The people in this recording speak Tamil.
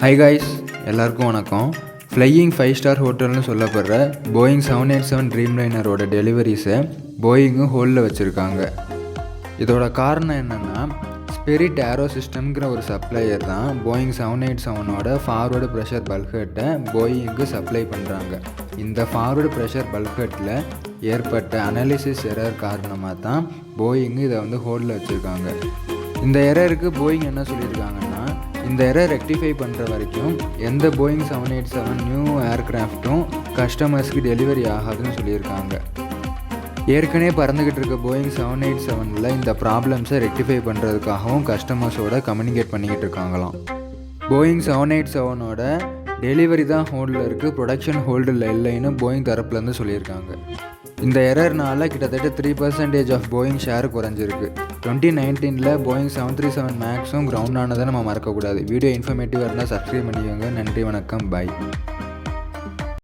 ஹாய் காய்ஸ், எல்லாருக்கும் வணக்கம். ஃப்ளையிங் 5-ஸ்டார் ஹோட்டல்னு சொல்லப்படுற போயிங் 787 ட்ரீம்லைனரோட டெலிவரிஸை போயிங்கு ஹோல்டில் வச்சுருக்காங்க. இதோட காரணம் என்னென்னா, ஸ்பிரிட் ஏரோ சிஸ்டம்ங்கிற ஒரு சப்ளையர் தான் போயிங் 787ஓட ஃபார்வர்டு ப்ரெஷர் பல்க்ஹெட்டை போயிங்கு சப்ளை பண்ணுறாங்க. இந்த ஃபார்வர்டு ப்ரெஷர் பல்க்ஹெட்டில் ஏற்பட்ட அனாலிசிஸ் எரர் காரணமாக தான் போயிங்கு இதை ஹோல்டில் வச்சுருக்காங்க. இந்த எரருக்கு போயிங் என்ன சொல்லியிருக்காங்கன்னா, இந்த எரர் ரெக்டிஃபை பண்ணுற வரைக்கும் எந்த போயிங் 787 நியூ ஏர்க்ராஃப்ட்டும் கஸ்டமர்ஸ்க்கு டெலிவரி ஆகாதுன்னு சொல்லியிருக்காங்க. ஏற்கனவே பறந்துக்கிட்டு இருக்க போயிங் 787 இந்த ப்ராப்ளம்ஸை ரெக்டிஃபை பண்ணுறதுக்காகவும் கஸ்டமர்ஸோட கம்யூனிகேட் பண்ணிக்கிட்டு இருக்காங்களாம். போயிங் 787ஓட டெலிவரி தான் ஹோல்டில் இருக்குது, ப்ரொடக்ஷன் ஹோல்டில் இல்லைன்னு போயிங் தரப்புலேருந்து சொல்லியிருக்காங்க. இந்த எரர்னால் கிட்டத்தட்ட 3% ஆஃப் போயிங் ஷேர் குறைஞ்சிருக்கு. 2019 போயிங் 737 மேக்ஸும் கிரவுண்ட் ஆனதை நம்ம மறக்கக்கூடாது. வீடியோ இன்ஃபர்மேட்டிவாக இருந்தால் சப்ஸ்கிரைப் பண்ணிக்கோங்க. நன்றி, வணக்கம், பாய்.